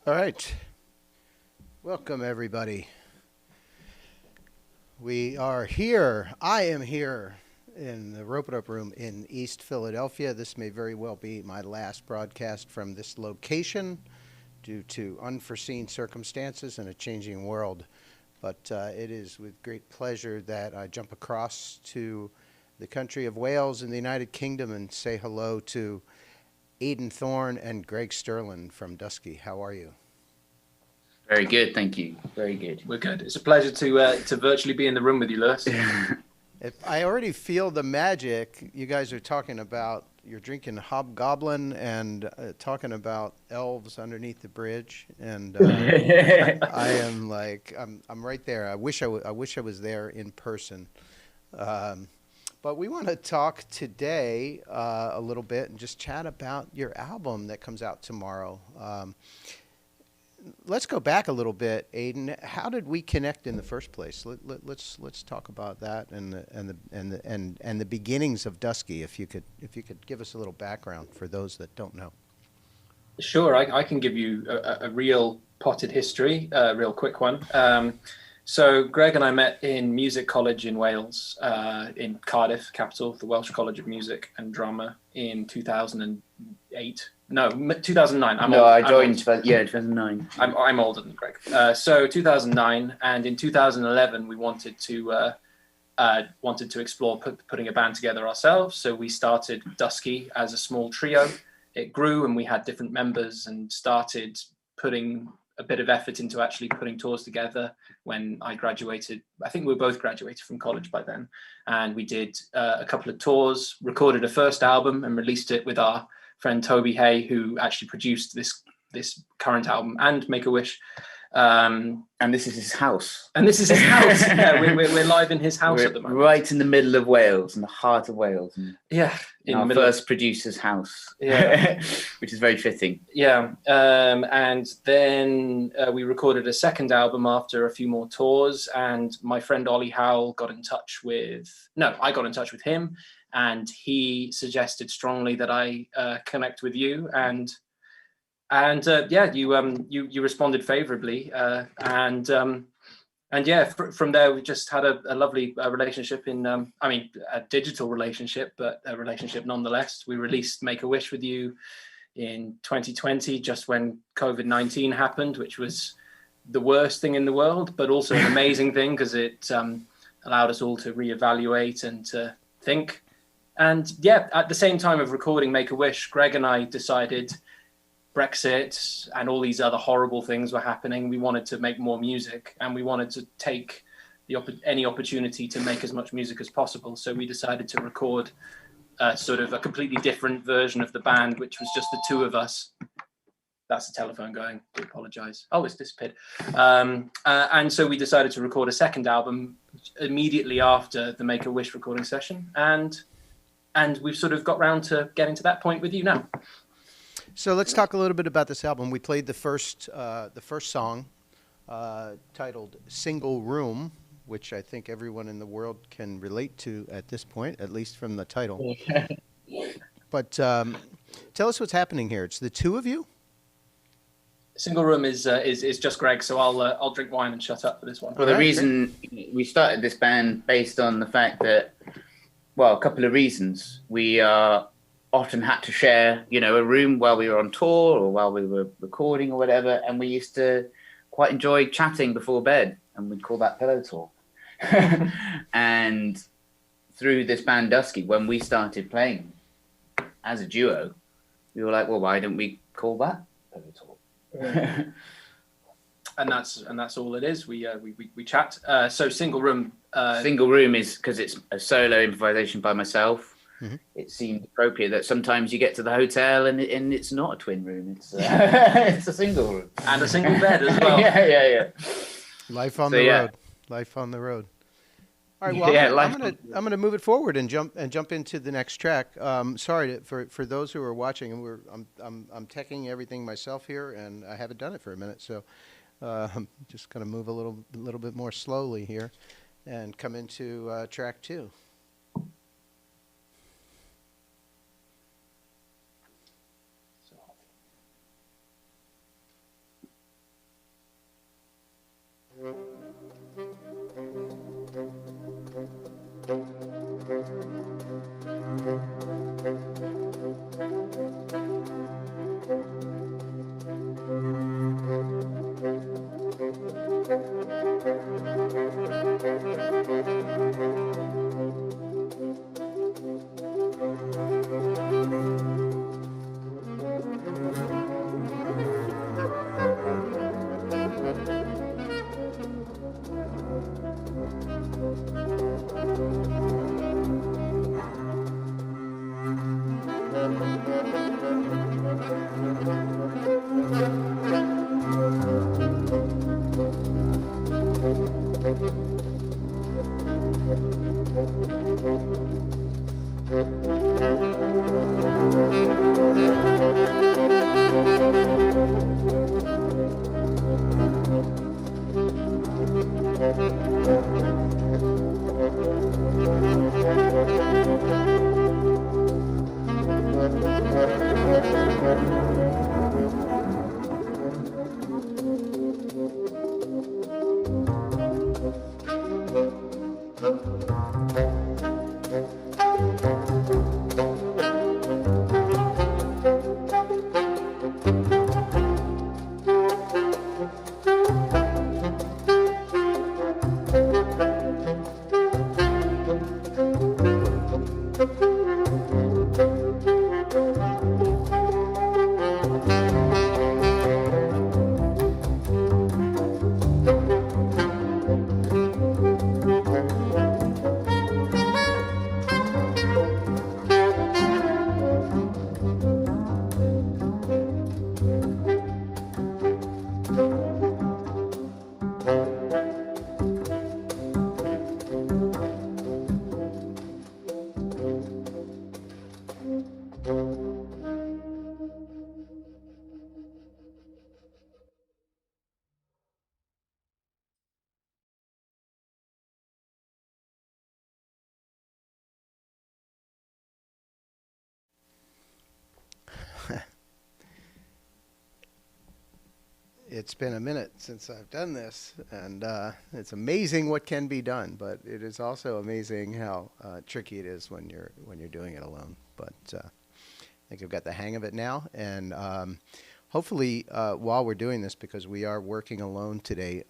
All right. Welcome, everybody. We are here. I am here in the Rope It Up Room in East Philadelphia. This may very well be my last broadcast from this location due to unforeseen circumstances and a changing world. But it is with great pleasure that I jump across to the country of Wales in the United Kingdom and say hello to Aidan Thorne and Greg Sterland from Duski. How are you? Very good, thank you. Very good. We're good. It's a pleasure to virtually be in the room with you, Lewis. If I already feel the magic. You guys are talking about, you're drinking Hobgoblin and talking about elves underneath the bridge, and I am like, I'm right there. I wish I was there in person. But we want to talk today a little bit and just chat about your album that comes out tomorrow. Let's go back a little bit, Aidan. How did we connect in the first place? Let's talk about that and the beginnings of Duski. If you could give us a little background for those that don't know. Sure, I can give you a real potted history, a real quick one. So Greg and I met in music college in Wales, in Cardiff, capital, the Welsh College of Music and Drama, in 2008. No, 2009. I joined. 2009. I'm older than Greg. So 2009, and in 2011 we wanted to explore putting a band together ourselves. So we started Duski as a small trio. It grew, and we had different members, and started putting a bit of effort into actually putting tours together. When I graduated, I think we were both graduated from college by then, and we did a couple of tours, recorded a first album, and released it with our friend Toby Hay, who actually produced this current album and Make-A-Wish. And this is his house. Yeah, we're live in his house at the moment. Right in the middle of Wales, in the heart of Wales. Yeah. In our first producer's house. Yeah. Which is very fitting. Yeah. And then we recorded a second album after a few more tours, and my friend Ollie Howell I got in touch with him, and he suggested strongly that I connect with you, and you responded favorably, and yeah, from there we just had a lovely relationship a digital relationship, but a relationship nonetheless. We released Make-A-Wish with you in 2020, just when COVID-19 happened, which was the worst thing in the world, but also an amazing thing, because it allowed us all to reevaluate and to think. And yeah, at the same time of recording Make-A-Wish, Greg and I decided Brexit and all these other horrible things were happening. We wanted to make more music, and we wanted to take any opportunity to make as much music as possible. So we decided to record sort of a completely different version of the band, which was just the two of us. That's the telephone going. I apologize. Oh, it's disappeared. And so we decided to record a second album immediately after the Make-A-Wish recording session. And and we've sort of got round to getting to that point with you now. So let's talk a little bit about this album. We played the first song titled "Single Room," which I think everyone in the world can relate to at this point, at least from the title. But tell us what's happening here. It's the two of you? Single Room is just Greg, so I'll drink wine and shut up for this one. Well, the reason we started this band based on the fact that, well, a couple of reasons. We often had to share, a room while we were on tour or while we were recording or whatever, and we used to quite enjoy chatting before bed, and we'd call that pillow talk. And through this band Duski, when we started playing as a duo, we were like, well, why don't we call that pillow talk? And that's all it is. We chat. So Single Room. Single Room is because it's a solo improvisation by myself. Mm-hmm. It seemed appropriate that sometimes you get to the hotel and it's not a twin room. It's it's a single room and a single bed as well. yeah. Life on the road. Life on the road. All right. Well, I'm gonna move it forward and jump into the next track. Sorry for those who are watching, and I'm teching everything myself here, and I haven't done it for a minute, so I'm just gonna move a little bit more slowly here, and come into track 2. It's been a minute since I've done this, and it's amazing what can be done, but it is also amazing how tricky it is when you're doing it alone. But I think I've got the hang of it now, and hopefully while we're doing this, because we are working alone today,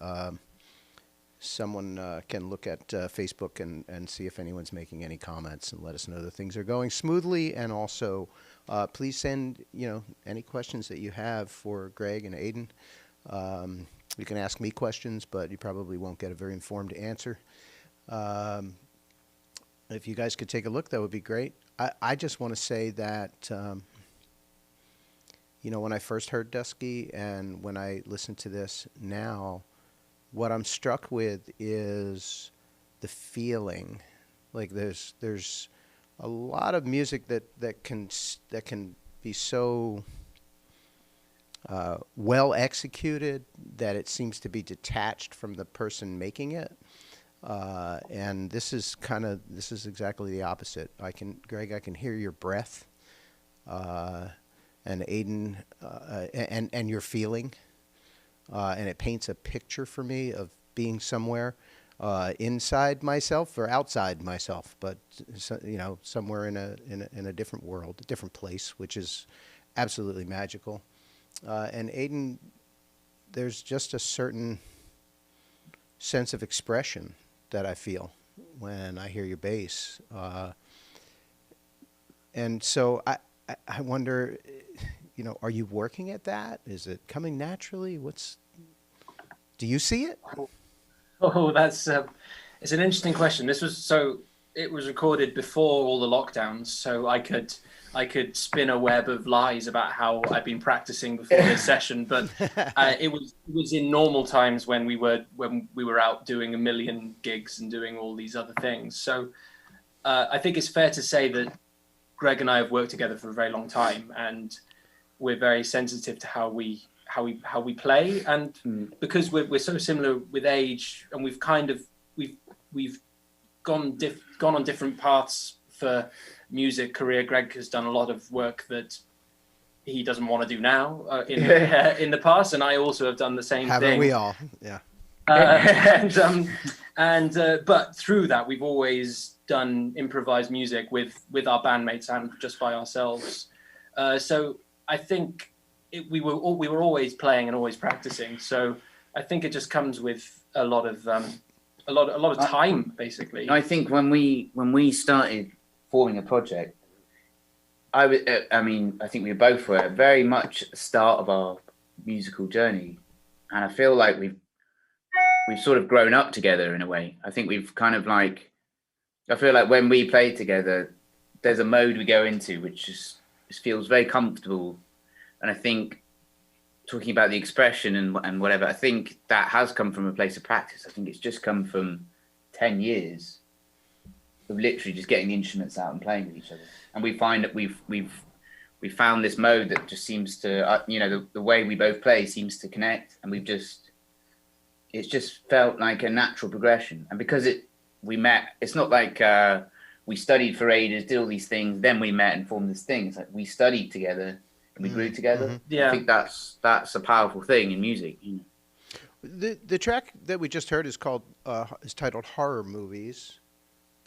someone can look at Facebook and see if anyone's making any comments and let us know that things are going smoothly. And also, please send any questions that you have for Greg and Aidan. You can ask me questions, but you probably won't get a very informed answer. If you guys could take a look, that would be great. I just want to say that, when I first heard Duski and when I listen to this now, what I'm struck with is the feeling. Like there's a lot of music that can be so well executed that it seems to be detached from the person making it. And this is exactly the opposite. Greg, I can hear your breath, and Aidan, and your feeling, and it paints a picture for me of being somewhere inside myself or outside myself, but somewhere in a different world, a different place, which is absolutely magical. And Aidan, there's just a certain sense of expression that I feel when I hear your bass. And so I wonder, are you working at that? Is it coming naturally? Do you see it? Oh, that's it's an interesting question. It was recorded before all the lockdowns, so I could spin a web of lies about how I've been practicing before this session. But it was in normal times when we were out doing a million gigs and doing all these other things. So I think it's fair to say that Greg and I have worked together for a very long time, and we're very sensitive to how we play, and because we're so similar with age, and we've gone on different paths for music career. Greg has done a lot of work that he doesn't want to do now in the past, and I also have done the same Haven't thing. we all? Yeah. But through that, we've always done improvised music with our bandmates and just by ourselves. So I think we were always playing and always practicing. So I think it just comes with a lot of time, basically. I think when we started forming a project, I think we both were very much at the start of our musical journey, and I feel like we've sort of grown up together in a way. I think we've kind of I feel like when we play together, there's a mode we go into which just feels very comfortable. And I think talking about the expression and whatever, I think that has come from a place of practice. I think it's just come from 10 years of literally just getting the instruments out and playing with each other. And we find that we've found this mode that just seems to, the way we both play seems to connect, and it's just felt like a natural progression. And because we met, it's not like we studied for ages, did all these things, then we met and formed this thing. It's like we studied together and we grew together. Mm-hmm. Yeah. I think that's a powerful thing in music. The track that we just heard is titled Horror Movies.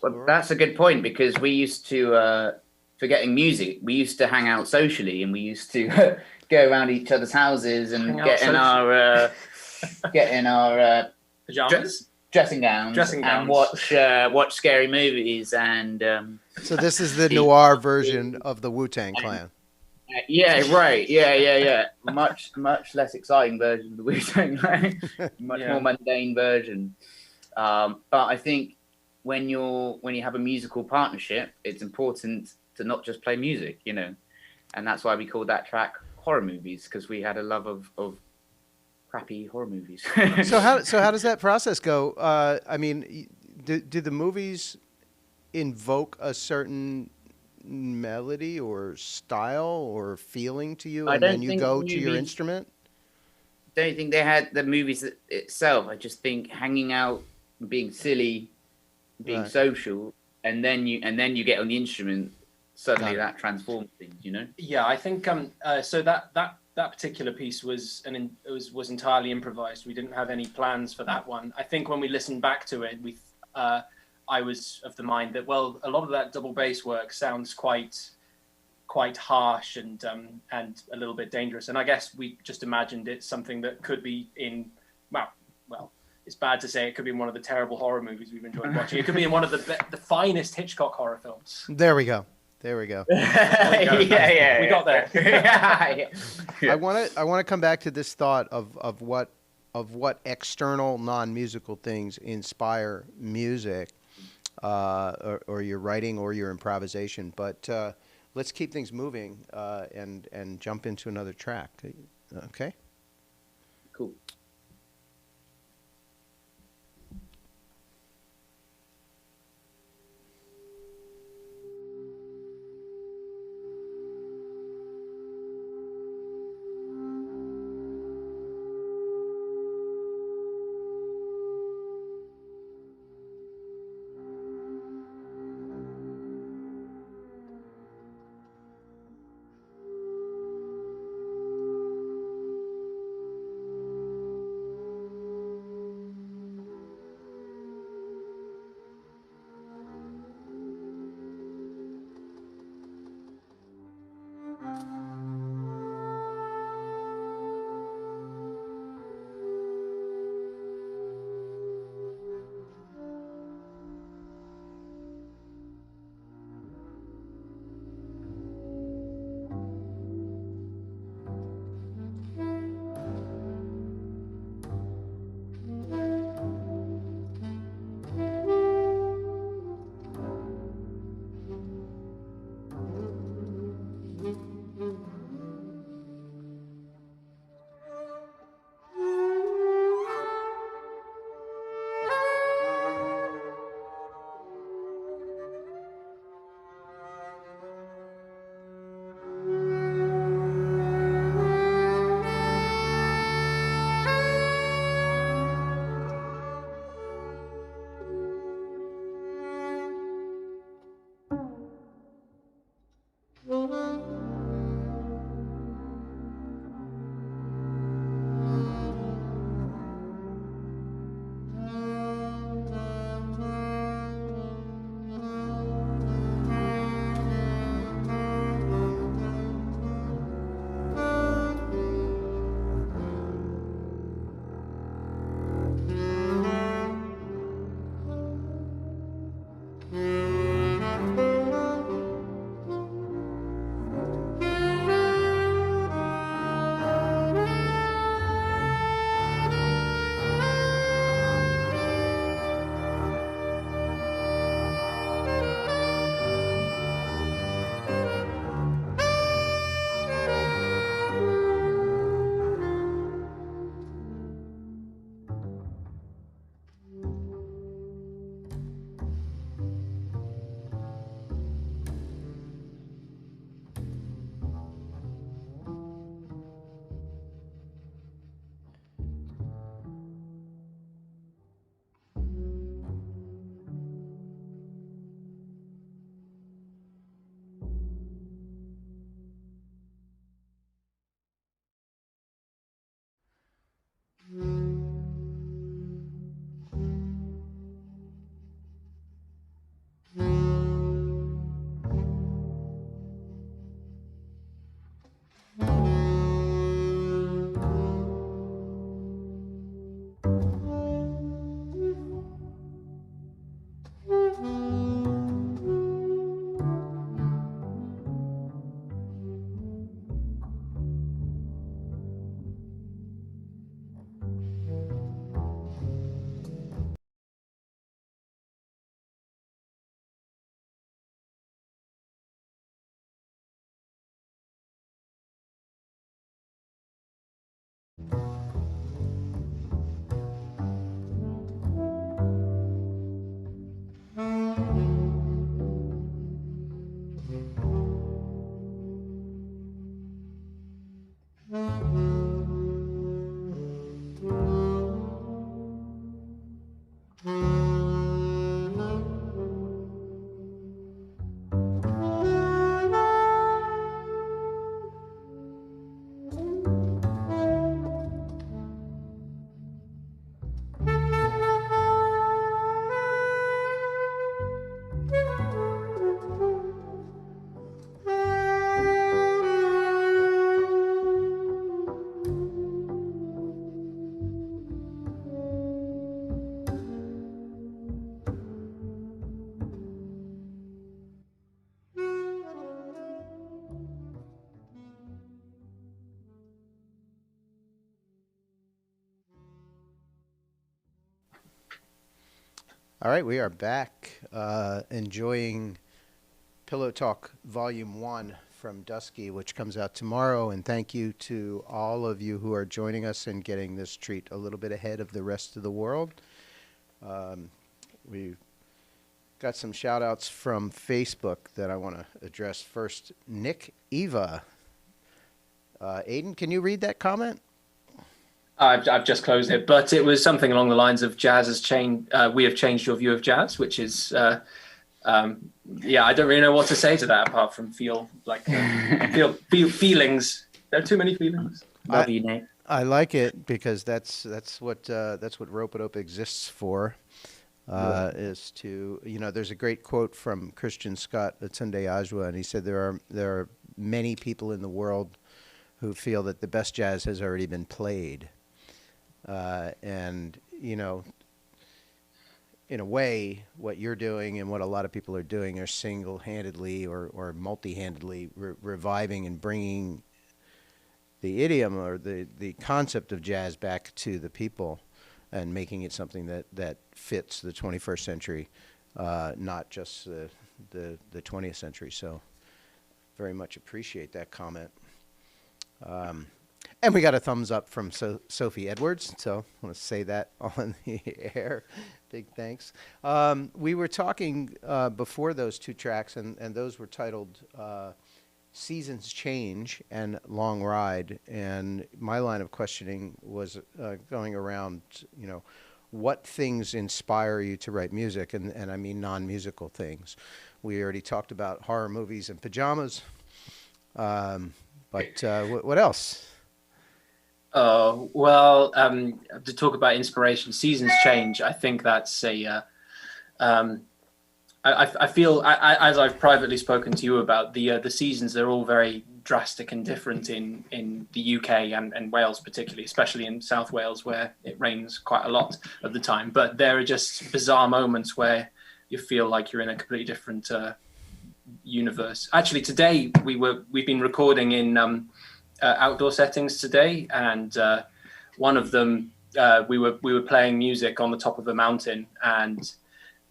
Well, that's a good point, because we used to, forgetting music, we used to hang out socially, and we used to go around each other's houses and get in our pajamas, dressing gowns, and watch scary movies. And so this is the noir version of the Wu-Tang Clan. Yeah, right. Yeah. Much less exciting version of the Wu-Tang Clan. Much more mundane version. But I think when you have a musical partnership, it's important to not just play music, and that's why we called that track Horror Movies, because we had a love of crappy horror movies. So how does that process go? Do the movies invoke a certain melody or style or feeling to you, and then you go to your instrument? I don't think they had the movies itself. I just think hanging out, being silly, being social, and then you get on the instrument, suddenly that transforms things, Yeah, I think so that particular piece was entirely improvised. We didn't have any plans for that one. I think when we listened back to it, I was of the mind that, well, a lot of that double bass work sounds quite harsh and a little bit dangerous. And I guess we just imagined it's something that could be in, well, it's bad to say it could be in one of the terrible horror movies we've enjoyed watching. It could be in one of the finest Hitchcock horror films. There we go. Yeah. We got there. I want to come back to this thought of what external non-musical things inspire music, or your writing or your improvisation. But let's keep things moving and jump into another track. Okay. Cool. All right, we are back enjoying Pillow Talk Volume 1 from Duski, which comes out tomorrow. And thank you to all of you who are joining us and getting this treat a little bit ahead of the rest of the world. We've got some shout outs from Facebook that I want to address first. Nick Eva. Aidan, can you read that comment? I've just closed it, but it was something along the lines of jazz has changed. We have changed your view of jazz, which is, I don't really know what to say to that apart from feel feelings. There are too many feelings. Love you, Nate. I like it because that's what Rope-a-Dope exists for. Is to, there's a great quote from Christian Scott at Sunday Ajwa, and he said there are many people in the world who feel that the best jazz has already been played. And, in a way, what you're doing and what a lot of people are doing are single-handedly or multi-handedly reviving and bringing the idiom or the concept of jazz back to the people and making it something that fits the 21st century, not just the 20th century. So very much appreciate that comment. And we got a thumbs up from Sophie Edwards, so I want to say that on the air. Big thanks. We were talking before those two tracks, and those were titled Seasons Change and Long Ride. And my line of questioning was going around, what things inspire you to write music, and I mean non-musical things. We already talked about horror movies and pajamas, but what else? Well, to talk about inspiration, seasons change. I think that's I feel, as I've privately spoken to you about, the seasons, they're all very drastic and different in the UK and Wales particularly, especially in South Wales where it rains quite a lot of the time. But there are just bizarre moments where you feel like you're in a completely different universe. Actually, today we've been recording in outdoor settings today, and one of them we were playing music on the top of a mountain, and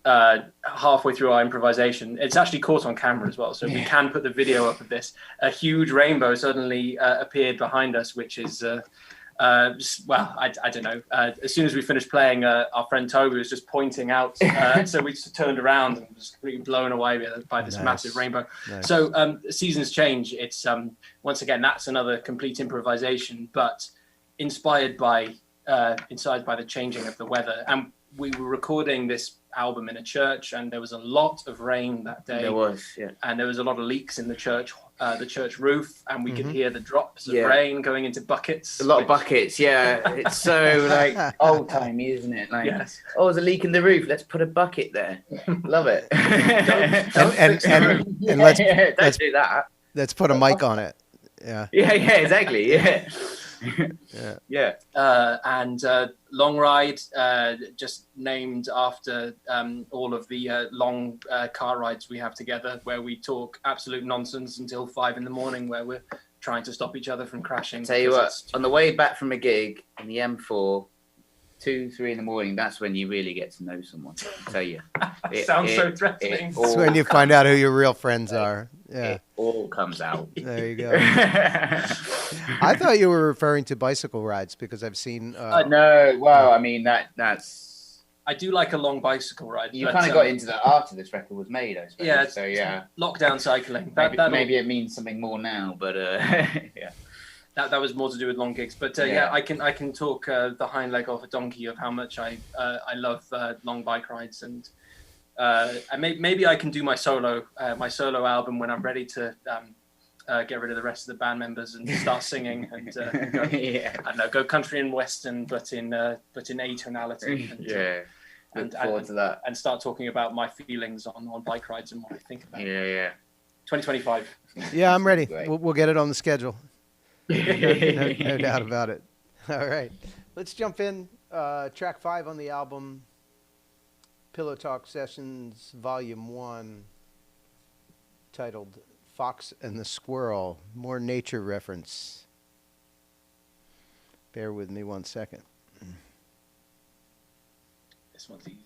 halfway through our improvisation, it's actually caught on camera as well, so we can put the video up of this. A huge rainbow suddenly appeared behind us, which is I don't know. As soon as we finished playing, our friend Toby was just pointing out, so we just turned around and was completely blown away by this massive rainbow. Nice. So seasons change. It's once again, that's another complete improvisation, but inspired by the changing of the weather. And we were recording this album in a church, and there was a lot of rain that day. There was, yeah. And there was a lot of leaks in the church roof, and we could hear the drops of rain going into buckets. A lot of buckets, yeah. It's so like old-timey, isn't it? Like, yes. Oh, there's a leak in the roof. Let's put a bucket there. Love it. And let's do that. Let's put a mic on it. Yeah. Yeah, exactly. Yeah. Yeah. And Long Ride, just named after all of the long car rides we have together, where we talk absolute nonsense until 5 a.m, where we're trying to stop each other from crashing. Tell you what, on the way back from a gig in the M4, 2-3 a.m, that's when you really get to know someone. I tell you. Sounds so threatening. It's when you find out who your real friends are. Yeah. It all comes out. There you go. I thought you were referring to bicycle rides because I've seen. No, well, I mean that's. I do like a long bicycle ride. You kind of got into that after this record was made, I suppose. Yeah. So yeah. Lockdown cycling. Maybe it means something more now, but yeah. That was more to do with long gigs, but I can talk the hind leg off a donkey of how much I love long bike rides, and maybe I can do my solo album when I'm ready to get rid of the rest of the band members and start singing and go, I don't know, go country and western, but in A tonality. And, Look forward to that, and start talking about my feelings on bike rides and what I think about. 2025. Yeah, I'm ready. We'll get it on the schedule. No doubt about it. All right, let's jump in. Track 5 on the album, Pillow Talk Sessions, Volume 1, titled Fox and the Squirrel. More nature reference. Bear with me 1 second. This one's easy.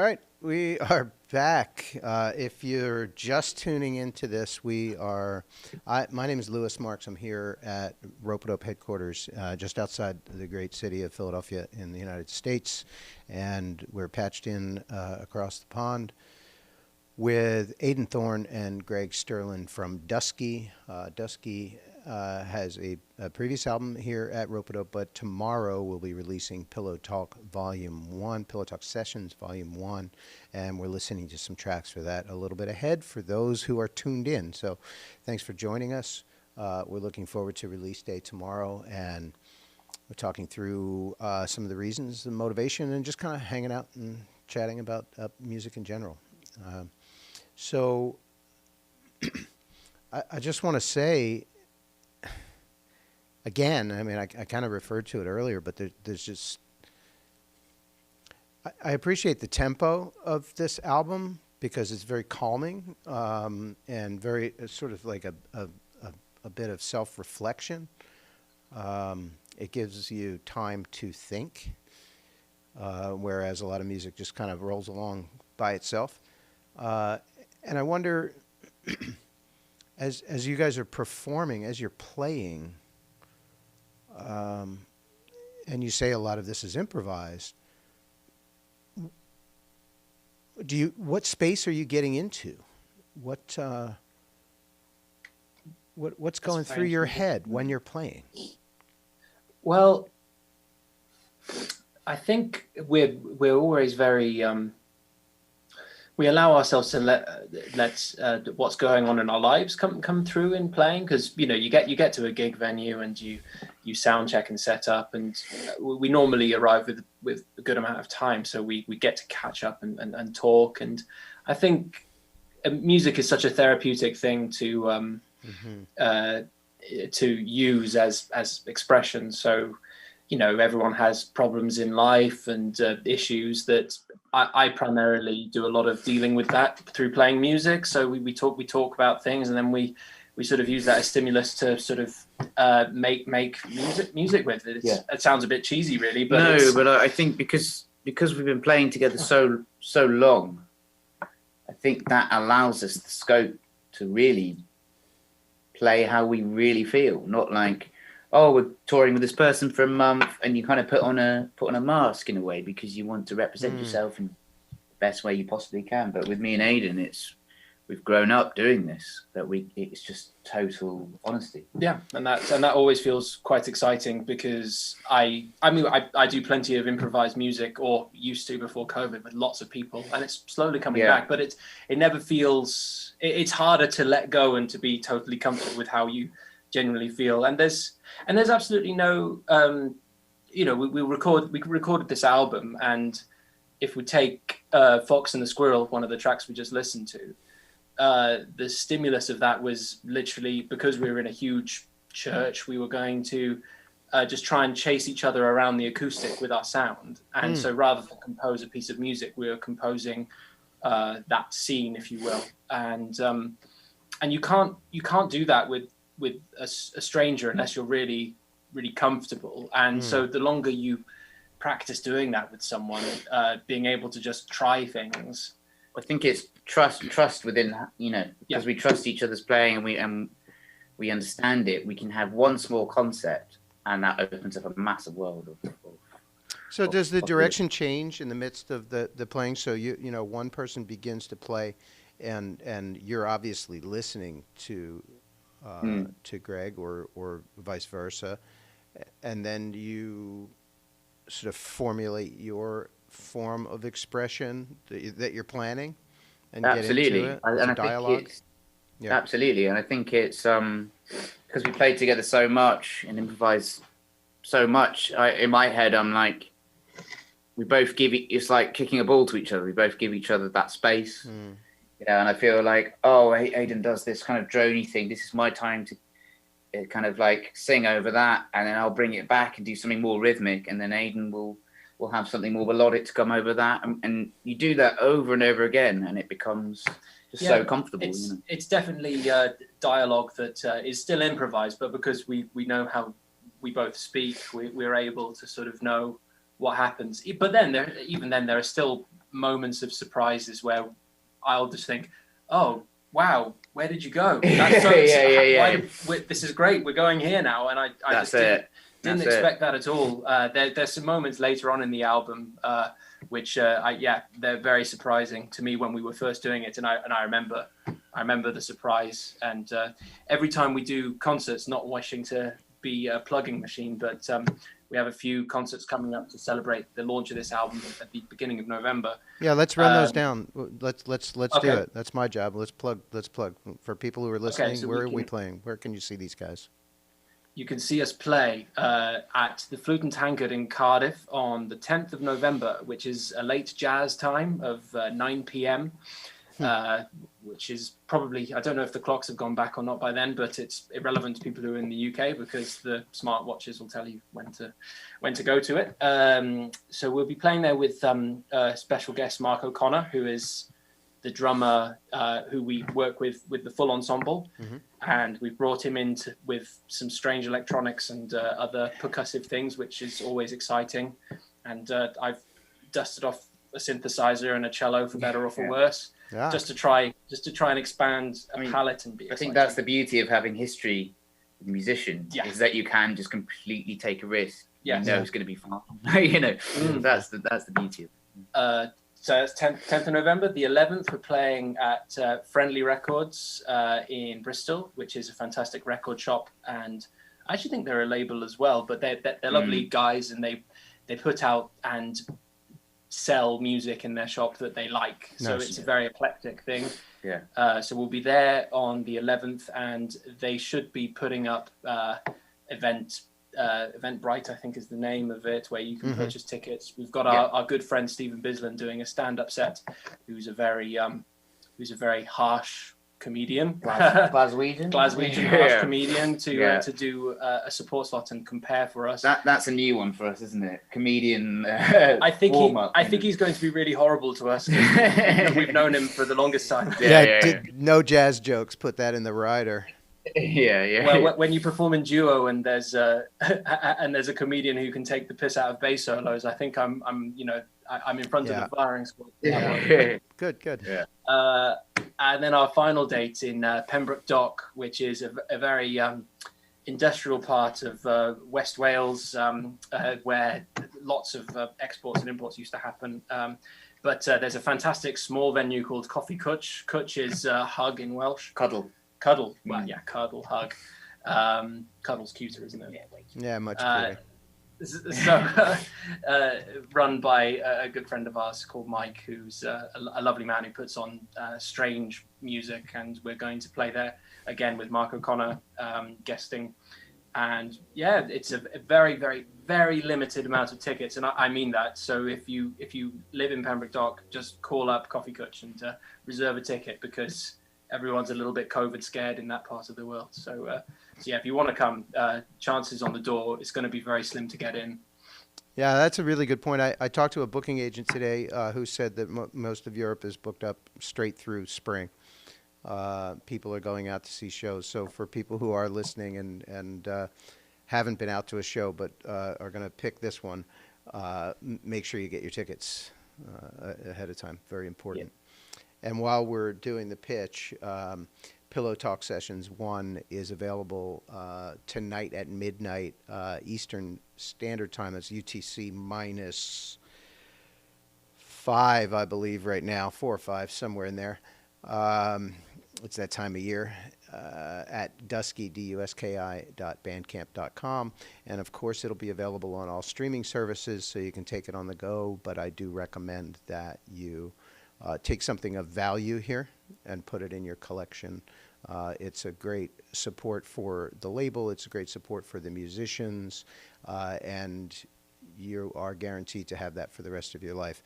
All right, we are back. If you're just tuning into this, my name is Lewis Marks. I'm here at Rope-a-Dope headquarters, just outside the great city of Philadelphia in the United States. And we're patched in across the pond with Aidan Thorne and Greg Sterland from Duski. Duski has a previous album here at Rope-a-Dope, but tomorrow we'll be releasing Pillow Talk Volume 1, Pillow Talk Sessions Volume 1, and we're listening to some tracks for that a little bit ahead for those who are tuned in. So thanks for joining us. We're looking forward to release day tomorrow, and we're talking through some of the reasons, the motivation, and just kind of hanging out and chatting about music in general. So I just want to say, again, I mean, I kind of referred to it earlier, but there's just, I appreciate the tempo of this album because it's very calming and very sort of like a bit of self-reflection. It gives you time to think, whereas a lot of music just kind of rolls along by itself. And I wonder, as you guys are performing, as you're playing, and you say a lot of this is improvised, what space are you getting into? What's going through your head when you're playing? Well, I think we're always very we allow ourselves to let what's going on in our lives come through in playing, because you get to a gig venue and you sound check and set up, and we normally arrive with a good amount of time, so we get to catch up and talk. And I think music is such a therapeutic thing to use as expression. So everyone has problems in life and issues that I primarily do a lot of dealing with that through playing music. So we talk about things, and then we sort of use that as stimulus to sort of make music with it. It sounds a bit cheesy, really, but but I think because we've been playing together so long, I think that allows us the scope to really play how we really feel, not like, oh, we're touring with this person for a month, and you kind of put on a mask in a way because you want to represent yourself in the best way you possibly can. But with me and Aidan, we've grown up doing this. It's just total honesty. Yeah, and that always feels quite exciting, because I do plenty of improvised music, or used to before COVID, with lots of people, and it's slowly coming back. But it never feels. It's harder to let go and to be totally comfortable with how you genuinely feel. And there's absolutely no we recorded this album, and if we take Fox and the Squirrel, one of the tracks we just listened to, the stimulus of that was literally because we were in a huge church, we were going to just try and chase each other around the acoustic with our sound. And so rather than compose a piece of music, we were composing that scene, if you will. And you can't do that with a stranger unless you're really, really comfortable. And so the longer you practice doing that with someone, being able to just try things. I think it's trust within, because we trust each other's playing, and we understand it. We can have one small concept, and that opens up a massive world of So does the direction change in the midst of the playing? So one person begins to play, and you're obviously listening to Greg or vice versa, and then you sort of formulate your form of expression that you're planning and absolutely. Get into it. And I dialogue. Think absolutely, and I think it's because we played together so much and improvised so much. In my head, I'm like, we both it's like kicking a ball to each other. We both give each other that space. And I feel like, oh, Aidan does this kind of droney thing. This is my time to kind of like sing over that, and then I'll bring it back and do something more rhythmic, and then Aidan will have something more melodic to come over that, and you do that over and over again, and it becomes just so comfortable. It's definitely dialogue that is still improvised, but because we know how we both speak, we're able to sort of know what happens. But then there are still moments of surprises where I'll just think, oh, wow, where did you go? That's so, this is great. We're going here now. And I just didn't expect that at all. There's some moments later on in the album, which they're very surprising to me when we were first doing it. And I remember the surprise. And every time we do concerts, not wishing to be a plugging machine, but we have a few concerts coming up to celebrate the launch of this album at the beginning of November. Yeah, let's run those down. Let's okay. do it. That's my job. Let's plug for people who are listening. So where are we playing? Where can you see these guys? You can see us play at the Flute and Tankard in Cardiff on the 10th of November, which is a late jazz time of 9 p.m. Which is probably, I don't know if the clocks have gone back or not by then, but it's irrelevant to people who are in the UK because the smart watches will tell you when to go to it. So we'll be playing there with special guest Mark O'Connor, who is the drummer who we work with the full ensemble. Mm-hmm. And we've brought him in with some strange electronics and other percussive things, which is always exciting. And I've dusted off a synthesizer and a cello for better or for worse. Yeah. Just to try and expand a palette and be exciting. I think that's the beauty of having history with musicians, is that you can just completely take a risk. Yeah. You know it's going to be fun. That's the beauty of it. So it's 10th of November. The 11th, we're playing at Friendly Records in Bristol, which is a fantastic record shop. And I actually think they're a label as well, but they're lovely guys, and they put out and sell music in their shop that they like. So it's a very eclectic thing. Yeah. So we'll be there on the 11th, and they should be putting up Eventbrite, I think is the name of it, where you can purchase tickets. We've got our good friend Stephen Bisland doing a stand-up set, who's a very harsh comedian, Glaswegian harsh comedian to do a support slot and compare for us. That's a new one for us, isn't it? Comedian. I think he's going to be really horrible to us. We've known him for the longest time. No jazz jokes. Put that in the rider. Well, when you perform in duo and there's a comedian who can take the piss out of bass solos, I think I'm in front of the firing squad. Good. Yeah. And then our final date in Pembroke Dock, which is a very industrial part of West Wales, where lots of exports and imports used to happen. But there's a fantastic small venue called Coffee Cwtch. Cwtch is hug in Welsh. Cuddle. Well, cuddle, hug. Cuddle's cuter, isn't it? Yeah, much cuter. So, run by a good friend of ours called Mike, who's a lovely man who puts on strange music, and we're going to play there again with Mark O'Connor guesting. And it's a very, very, very limited amount of tickets, and I mean that. So if you live in Pembroke Dock, just call up Coffee Cwtch and reserve a ticket, because everyone's a little bit COVID scared in that part of the world. So if you want to come, chances on the door, it's going to be very slim to get in. Yeah, that's a really good point. I talked to a booking agent today who said that most of Europe is booked up straight through spring. People are going out to see shows. So for people who are listening and haven't been out to a show but are going to pick this one, make sure you get your tickets ahead of time. Very important. Yeah. And while we're doing the pitch, Pillow Talk Sessions 1 is available tonight at midnight Eastern Standard Time. That's UTC minus 5, I believe, right now. 4 or 5, somewhere in there. It's that time of year at Duski, duski.bandcamp.com. And, of course, it'll be available on all streaming services, so you can take it on the go. But I do recommend that you take something of value here and put it in your collection. It's a great support for the label. It's a great support for the musicians. And you are guaranteed to have that for the rest of your life.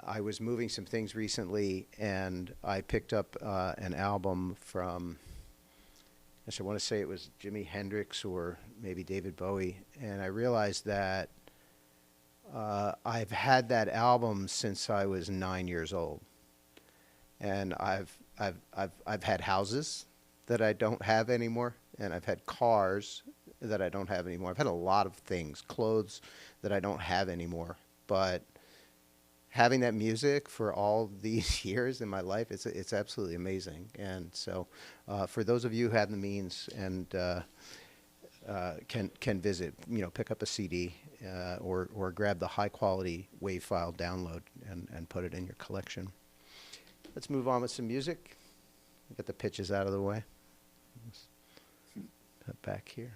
I was moving some things recently, and I picked up an album from, I want to say it was Jimi Hendrix or maybe David Bowie. And I realized that I've had that album since I was 9 years old, and I've had houses that I don't have anymore, and I've had cars that I don't have anymore. I've had a lot of things, clothes that I don't have anymore. But having that music for all these years in my life, it's absolutely amazing. And so, for those of you who have the means and can visit, pick up a CD or grab the high quality WAV file download and put it in your collection. Let's move on with some music. Get the pitches out of the way. Put back here.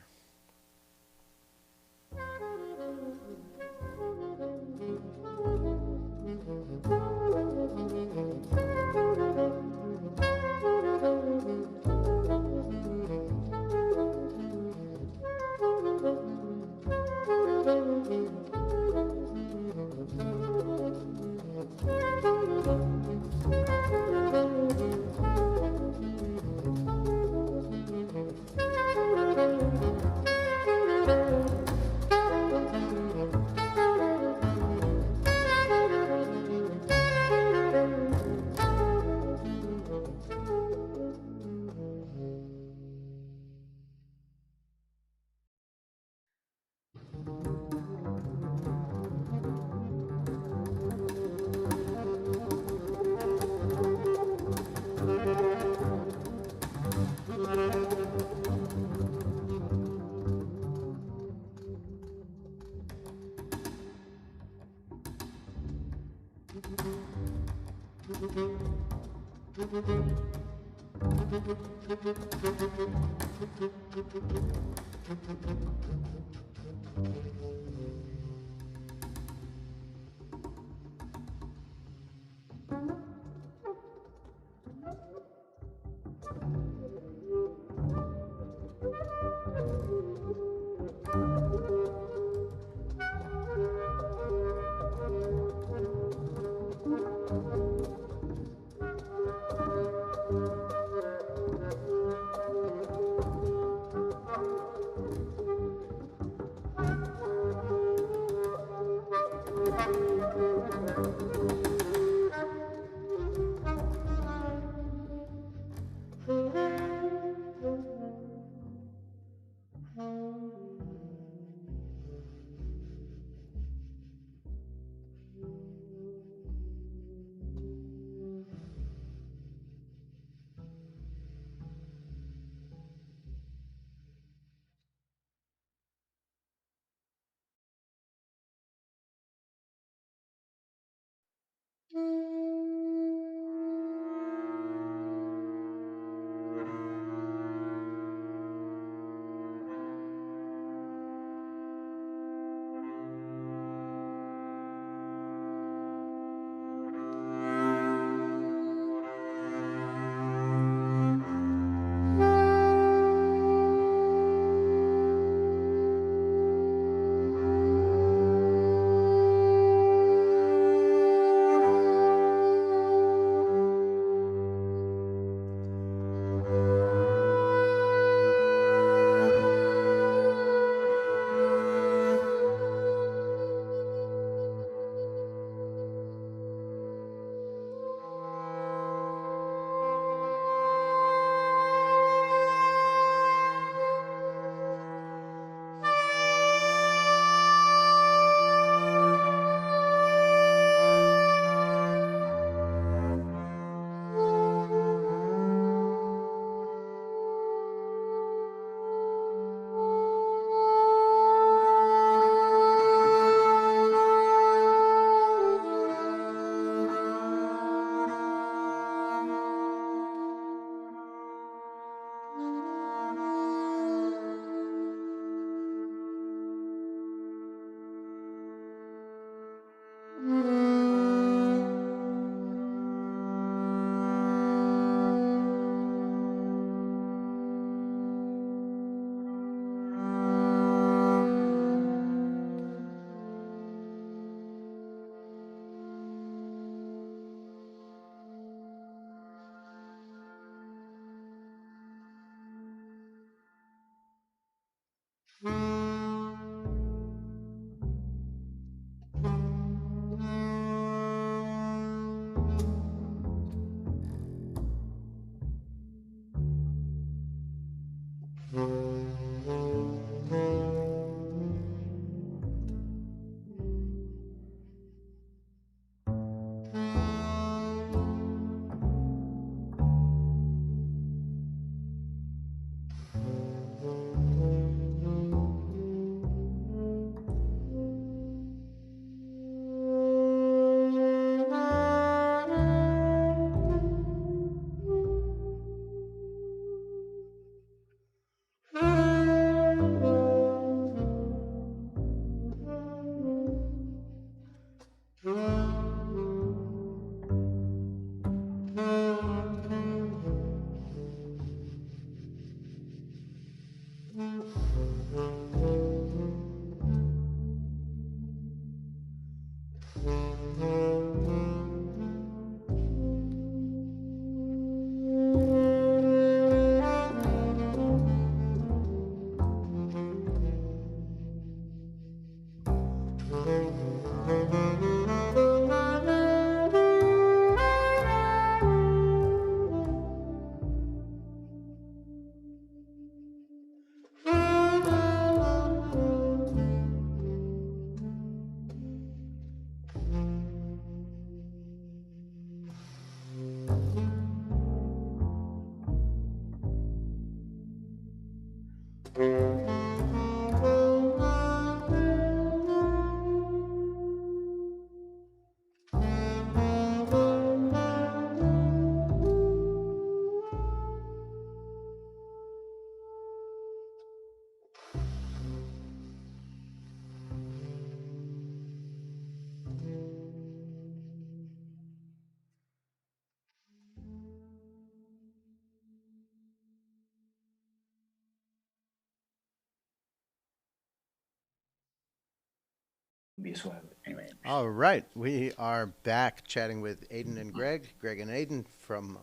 be a swear word. Anyway. All right, we are back chatting with Aidan and Greg and Aidan from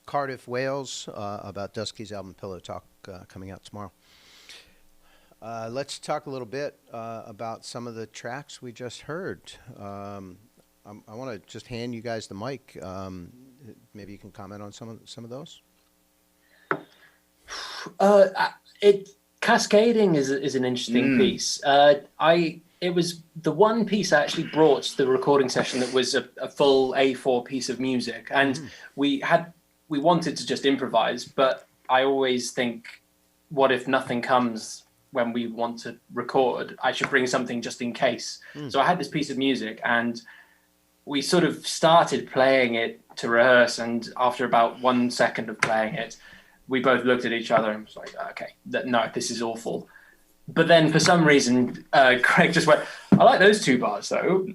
Cardiff, Wales, about Duski's album Pillow Talk coming out tomorrow. Let's talk a little bit about some of the tracks we just heard. I want to just hand you guys the mic. Maybe you can comment on some of those. Cascading is an interesting piece. It was the one piece I actually brought to the recording session that was a full A4 piece of music, and we wanted to just improvise, but I always think, what if nothing comes when we want to record? I should bring something just in case. So I had this piece of music, and we sort of started playing it to rehearse, and after about 1 second of playing it, we both looked at each other and was like, okay, no, this is awful. But then for some reason, Craig just went, I like those 2 bars though.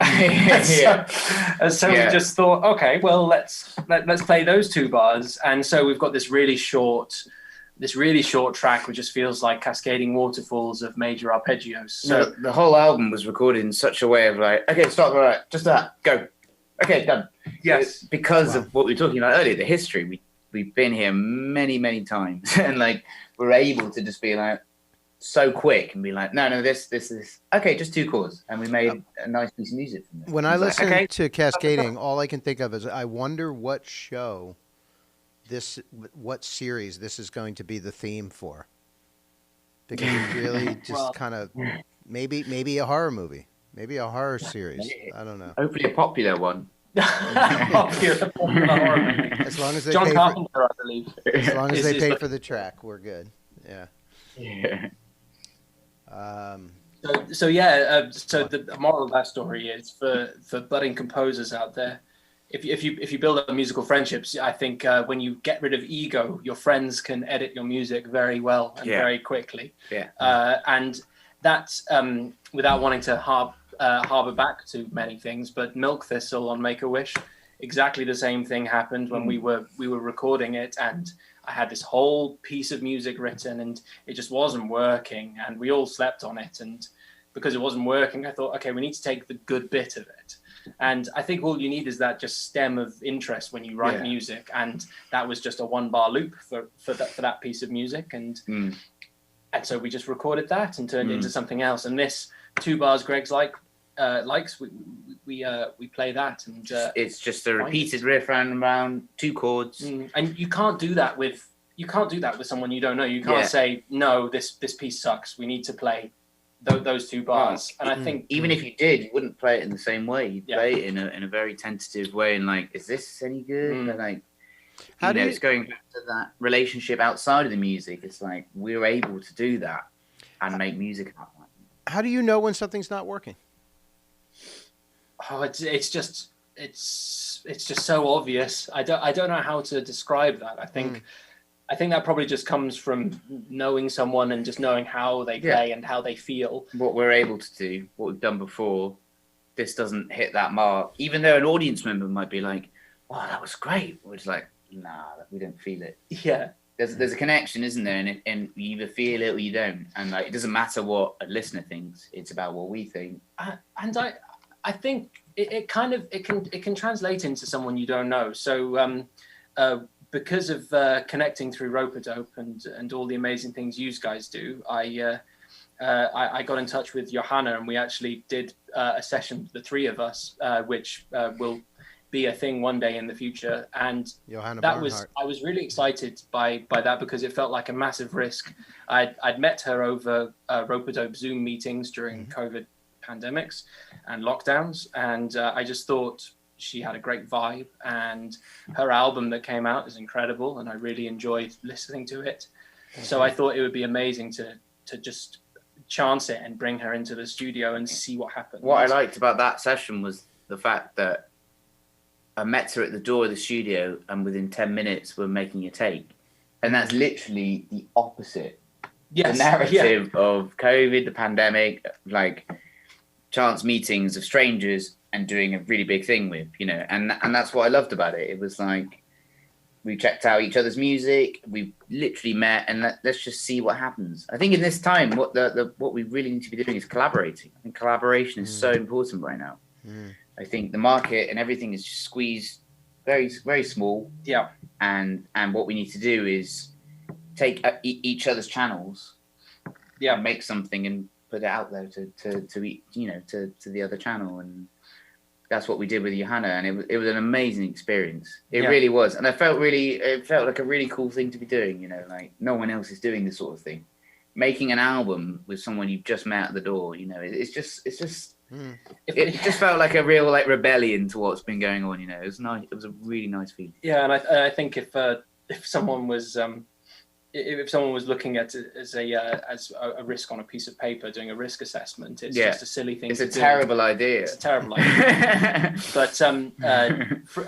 So we just thought, okay, well, let's play those 2 bars. And so we've got this really short track, which just feels like cascading waterfalls of major arpeggios. So the whole album was recorded in such a way of like, okay, stop, all right, just that, go. Okay, done. Yes. Because of what we were talking about earlier, the history, we've been here many, many times. And like, we're able to just be like, so quick and be like, no, this. Okay, just 2 chords. And we made a nice piece of music from this. When I listen to Cascading, all I can think of is, I wonder what series this is going to be the theme for. Because it really just kind of, maybe a horror movie. Maybe a horror series. I don't know. Hopefully a popular one. As long as they John pay Carpenter, I believe. As long as they pay for the track, we're good. Yeah. So the moral of that story is for budding composers out there, if you build up musical friendships, I think when you get rid of ego, your friends can edit your music very well and very quickly. And that's without wanting to harbor back to many things, but Milk Thistle on Make-A-Wish, exactly the same thing happened when we were recording it, and I had this whole piece of music written and it just wasn't working, and we all slept on it, and because it wasn't working, I thought, okay, we need to take the good bit of it. And I think all you need is that just stem of interest when you write music, and that was just a 1-bar loop for that piece of music, and so we just recorded that and turned it into something else. And this 2 bars Greg's likes, we play that, and it's just a repeated riff round and round, 2 chords. And you can't do that with someone you don't know. You can't say, no, this piece sucks, we need to play those 2 bars. And I think even if you did, you wouldn't play it in the same way. You'd play it in a very tentative way, and like, is this any good? But like, it's going back to that relationship outside of the music. It's like, we're able to do that and make music about that. How do you know when something's not working? Oh, it's just so obvious. I don't know how to describe that. I think that probably just comes from knowing someone and just knowing how they play and how they feel. What we're able to do, what we've done before, this doesn't hit that mark. Even though an audience member might be like, "Wow, that was great," we're just like, "Nah, we don't feel it." Yeah. There's a connection, isn't there? And you either feel it or you don't. And like, it doesn't matter what a listener thinks. It's about what we think. And I think it can translate into someone you don't know. So because of connecting through Rope-A-Dope and all the amazing things you guys do, I got in touch with Johanna, and we actually did a session, the 3 of us, which will be a thing one day in the future. And I was really excited by that, because it felt like a massive risk. I'd met her over Rope-A-Dope Zoom meetings during COVID pandemics and lockdowns, and I just thought she had a great vibe, and her album that came out is incredible, and I really enjoyed listening to it. So I thought it would be amazing to just chance it and bring her into the studio and see what happens. What I liked about that session was the fact that I met her at the door of the studio, and within 10 minutes we're making a take. And that's literally the opposite. Yes. The narrative of COVID, the pandemic, like chance meetings of strangers and doing a really big thing with, and that's what I loved about it. It was like, we checked out each other's music. We literally met, and let's just see what happens. I think in this time, what we really need to be doing is collaborating. I think collaboration is so important right now. I think the market and everything is just squeezed very, very small. Yeah. And what we need to do is take each other's channels, and make something and put it out there to the other channel. And that's what we did with Johanna, and it was an amazing experience. It really was, and it felt like a really cool thing to be doing. Like no one else is doing this sort of thing. Making an album with someone you've just met at the door, it just felt like a real like rebellion to what's been going on. It was nice. It was a really nice feeling. Yeah, and I think if someone was looking at it as a risk on a piece of paper, doing a risk assessment, it's just a silly thing. It's a terrible idea. It's a terrible idea. But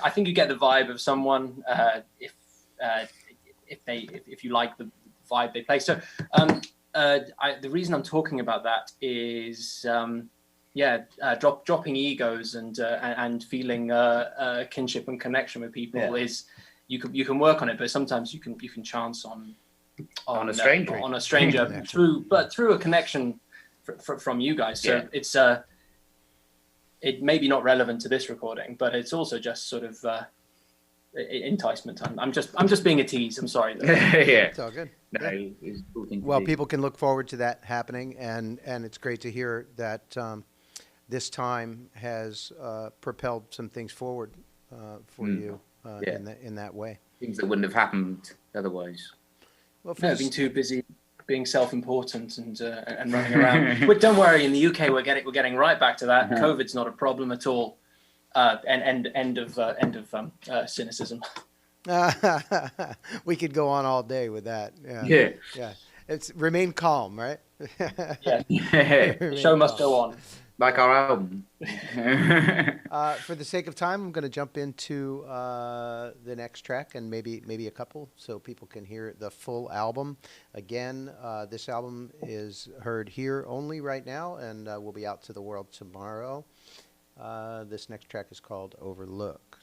I think you get the vibe of someone if you like the vibe they play. So the reason I'm talking about that is dropping egos and feeling kinship and connection with people is you can work on it, but sometimes you can chance on a stranger through a connection from you guys. So it's it may be not relevant to this recording, but it's also just sort of enticement. I'm just being a tease. I'm sorry. It's all good. No, it's a cool thing to Well, do. people can look forward to that happening, and it's great to hear that this time has propelled some things forward for you in that way. Things that wouldn't have happened otherwise. Well, being too busy being self-important and running around. But don't worry, in the UK we're getting right back to that. COVID's not a problem at all. End of cynicism. We could go on all day with that. Yeah. It's remain calm, right? The show must go on. Like our album. For the sake of time, I'm going to jump into the next track and maybe a couple so people can hear the full album. Again, this album is heard here only right now and will be out to the world tomorrow. This next track is called Overlooked.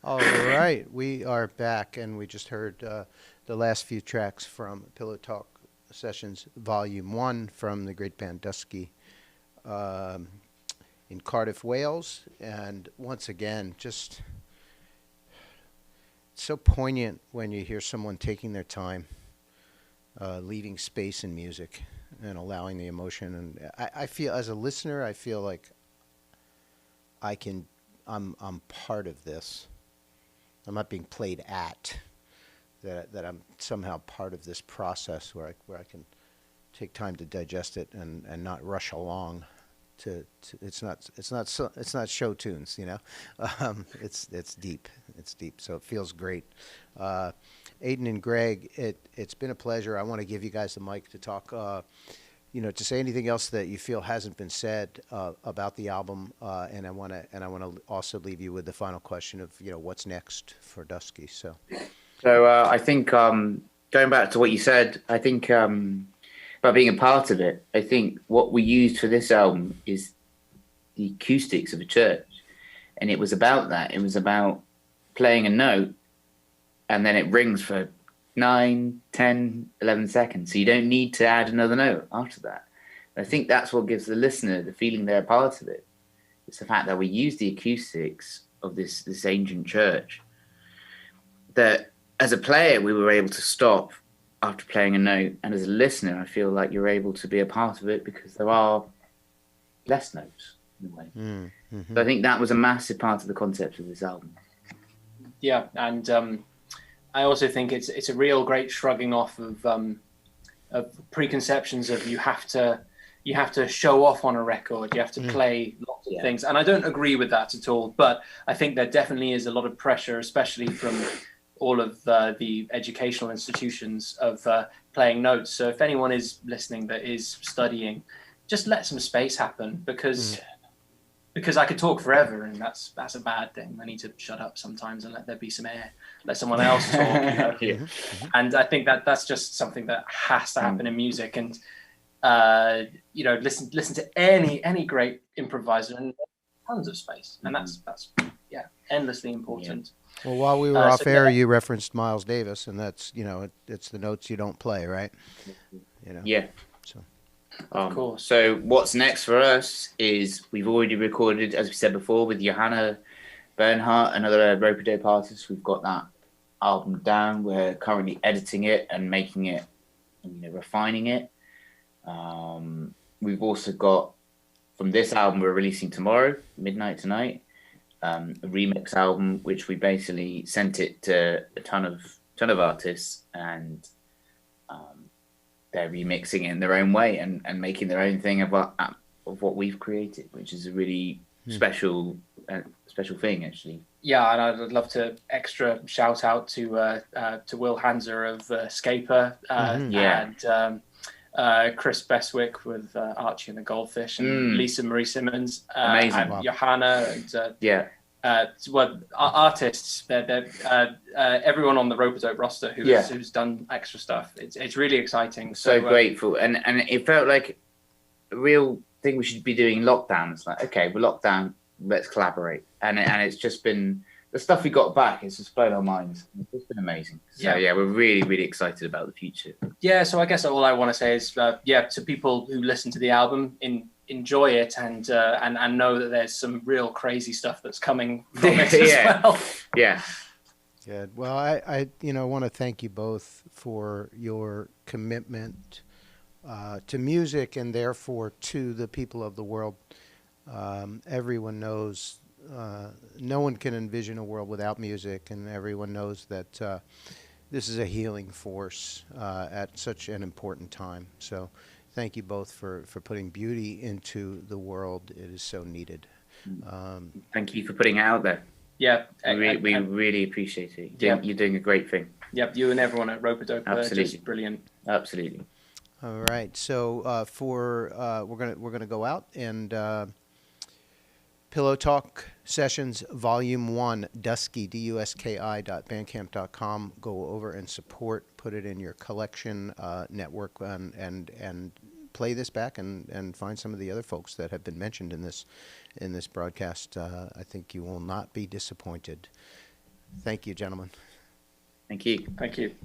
All right, we are back, and we just heard the last few tracks from Pillow Talk Sessions Volume 1 from the great band Duski um, in Cardiff, Wales. And once again, just so poignant when you hear someone taking their time leaving space in music and allowing the emotion. And I feel, as a listener, I feel like I'm part of this. I'm not being played at. That I'm somehow part of this process where I can take time to digest it and not rush along. It's not show tunes, you know. It's deep. It's deep. So it feels great. Aidan and Greg, it's been a pleasure. I want to give you guys the mic to talk. To say anything else that you feel hasn't been said about the album, and I want to also leave you with the final question of what's next for Duski. So I think going back to what you said, I think about being a part of it. I think what we used for this album is the acoustics of a church, and it was about that. It was about playing a note, and then it rings for 9, 10, 11 seconds. So you don't need to add another note after that. I think that's what gives the listener the feeling they're a part of it. It's the fact that we use the acoustics of this ancient church, that as a player, we were able to stop after playing a note. And as a listener, I feel like you're able to be a part of it because there are less notes in a way. Mm-hmm. So I think that was a massive part of the concept of this album. Yeah, and I also think it's a real great shrugging off of preconceptions of you have to show off on a record, you have to play lots of things, and I don't agree with that at all. But I think there definitely is a lot of pressure, especially from all of the educational institutions of playing notes. So if anyone is listening that is studying, just let some space happen, because I could talk forever, and that's a bad thing. I need to shut up sometimes and let there be some air, let someone else talk. And I think that's just something that has to happen in music. And listen to any great improviser, and tons of space, and that's endlessly important. Well, while we were off air, you referenced Miles Davis, and that's it's the notes you don't play, right? Yeah. So. Of course. So what's next for us is we've already recorded, as we said before, with Johanna Bernhardt, another Rope-a-Dope artist. We've got that album down. We're currently editing it and making it, refining it. We've also got, from this album we're releasing tomorrow, midnight tonight, a remix album, which we basically sent it to a ton of artists, and they're remixing it in their own way and making their own thing of what we've created, which is a really special thing, actually. Yeah, and I'd love to extra shout out to Will Hanser of Scaper, and Chris Beswick with Archie and the Goldfish, and Lisa Marie Simmons, amazing, and Johanna, and artists. They're everyone on the Rope-a-Dope roster who's done extra stuff. It's really exciting. So grateful, and it felt like a real thing we should be doing in lockdown. It's like, okay, we're locked down, let's collaborate, and it's just been the stuff we got back. It's just blown our minds. It's been amazing. So we're really, really excited about the future. Yeah. So I guess all I want to say is, to people who listen to the album, enjoy it, and know that there's some real crazy stuff that's coming from it as well. Yeah. Good. Well, I want to thank you both for your commitment to music, and therefore to the people of the world. Everyone knows. No one can envision a world without music, and everyone knows that this is a healing force at such an important time. So thank you both for putting beauty into the world. It is so needed. Thank you for putting it out there. Yeah. We really appreciate it. You're doing a great thing. Yep, you and everyone at Rope-a-Dope are just brilliant. Absolutely. All right. So we're gonna go out and Pillow Talk Sessions Volume 1, Duski, duski.bandcamp.com. Go over and support, put it in your collection network, and play this back and find some of the other folks that have been mentioned in this broadcast. I think you will not be disappointed. Thank you, gentlemen. Thank you. Thank you.